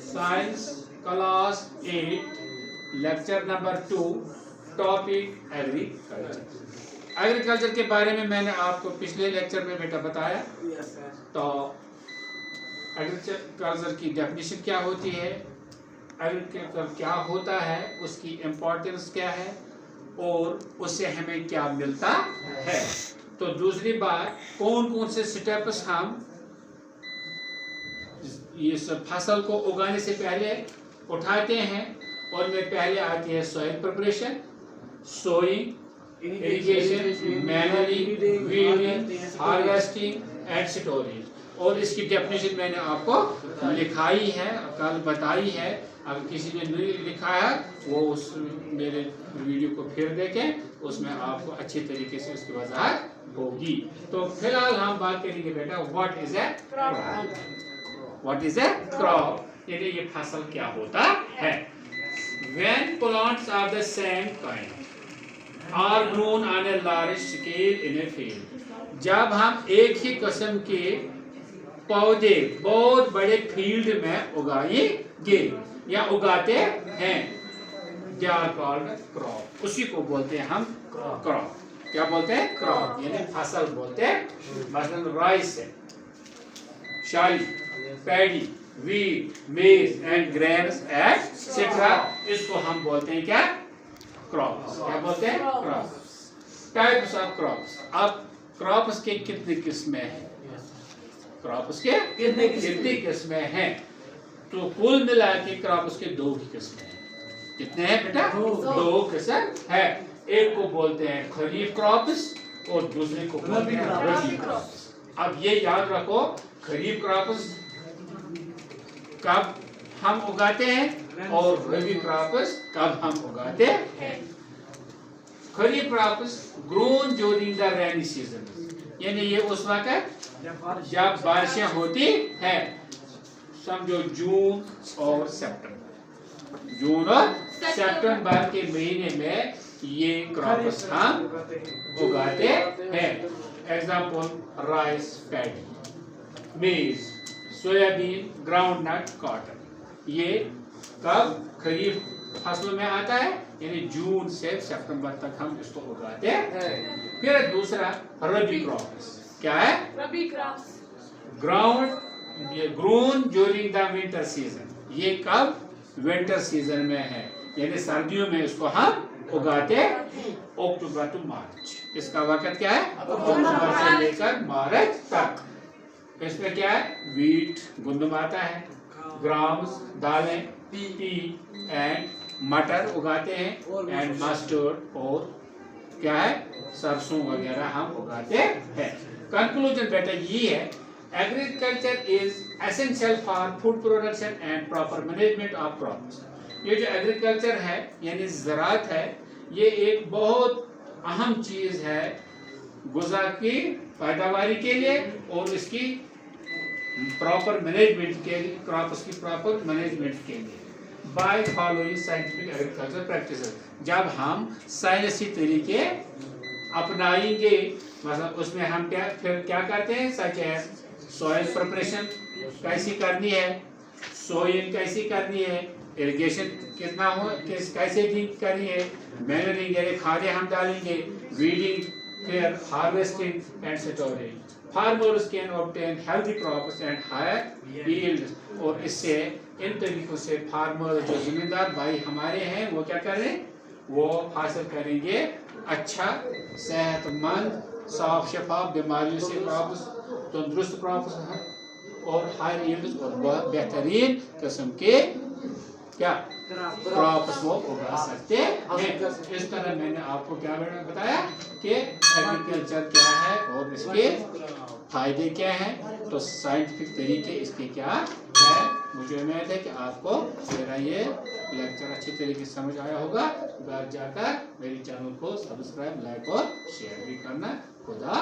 Science class 8 lecture number 2 topic agriculture. Agriculture के बारे में मैंने आपको पिछले लेक्चर में बेटा बताया। तो एग्रीकल्चर की डेफिनेशन क्या होती है, एग्रीकल्चर क्या होता है, उसकी इम्पोर्टेंस क्या है और उससे हमें क्या मिलता है। तो दूसरी बात, कौन कौन से स्टेप्स हम इस फसल को उगाने से पहले उठाते हैं। और में पहले आती है soil preparation, sowing, irrigation, manuring, weeding, harvesting and storage. और इसकी डेफिनेशन मैंने आपको लिखाई है, कल बताई है। अगर किसी ने नहीं लिखा है वो उस मेरे वीडियो को फिर देखें, उसमें आपको अच्छी तरीके से उसकी वजाहत होगी। तो फिलहाल हम बात करेंगे बेटा what is a crop. What is a crop यानी ये फसल क्या होता है। When plants of the same kind are grown on a large scale in a field, जब हम एक ही किस्म के पौधे बहुत बड़े फील्ड में उगाएंगे या उगाते हैं, they are called crop। उसी को बोलते हैं हम क्रॉप। क्या बोलते हैं? क्रॉप यानी फसल बोलते हैं। मसलन राइस है, शाली, paddy, wheat, maize and grains etc. इसको हम बोलते हैं क्या? क्रॉप्स। क्या बोलते हैं? क्रॉप्स। Types of crops. अब क्रॉप्स के कितने किस्में हैं? क्रॉप्स के कितनी किस्में हैं? तो कुल मिला के क्रॉप्स के दो ही किस्में हैं। कितने हैं बेटा? दो किस्म है। एक को बोलते हैं खरीफ क्रॉप्स और दूसरे को बोलते हैं रबी क्रॉप्स। अब ये याद रखो, खरीफ क्रॉप्स कब हम उगाते हैं और रबी क्रॉप्स कब हम उगाते हैं। Kharif crops grown during the rainy season, यानी ये उस वक्त जब बारिशें होती है, समझो जून और सितंबर। जून और सितंबर के महीने में ये क्रॉप्स हम उगाते हैं। एग्जाम्पल राइस, पैडी, मेज, सोयाबीन, ग्राउंडनट, कॉटन। ये कब खरीफ फसलों में आता है, यानी जून से सितंबर तक हम इसको उगाते हैं। फिर दूसरा रबी क्रॉप्स। क्या है? रबी क्रॉप्स। ग्राउंड ये grown during the winter season, ये कब? विंटर सीजन में है, यानी सर्दियों में इसको हम उगाते हैं। अक्टूबर टू मार्च, इसका वक्त क्या है? अक्टूबर से लेकर मार्च तक। इसमें क्या है? वीट, गुंदम आता है, ग्राम्स, दालें, पी एंड मटर उगाते हैं, एंड मस्टर्ड और क्या है? सरसों वगैरह हम उगाते हैं। कंक्लूजन बेटा ये है, agriculture is essential for food production and proper management of crops. ये जो एग्रीकल्चर है यानी ज़राअत है, ये एक बहुत अहम चीज़ है गुज़ा की पैदावारी के लिए और इसकी प्रॉपर मैनेजमेंट के लिए, क्रॉप्स की प्रॉपर मैनेजमेंट के लिए। By following scientific agriculture practices, जब हम साइंसी तरीके अपनाएंगे, मतलब उसमें हम फिर क्या करते हैं, सच है सॉइल प्रिपरेशन कैसी करनी है, सोइंग कैसी करनी है, इरिगेशन कितना हो कैसे करनी है, मैनरिंग यानी खादें हम डालेंगे, वीडिंग, फिर harvesting and storage. Farmers can obtain healthy crops and higher yields. और इससे इन तरीकों से फार्मर जो जिम्मेदार भाई हमारे हैं वो क्या करें, वो हासिल करेंगे अच्छा सेहतमंद साफ शफाफ बीमारियों से क्रॉप्स, तंदुरुस्त क्रॉप्स और हाई यील्ड्स और बेहतरीन किस्म के क्या क्रॉप्स वो उगा सकते हैं। इस तरह मैंने आपको क्या बताया कि एग्रीकल्चर क्या है और इसके फायदे क्या हैं, तो साइंटिफिक तरीके इसके क्या है। मुझे उम्मीद है कि आपको मेरा ये लेक्चर अच्छी तरीके से समझ आया होगा। घर जाकर मेरे चैनल को सब्सक्राइब, लाइक और शेयर भी करना। खुदा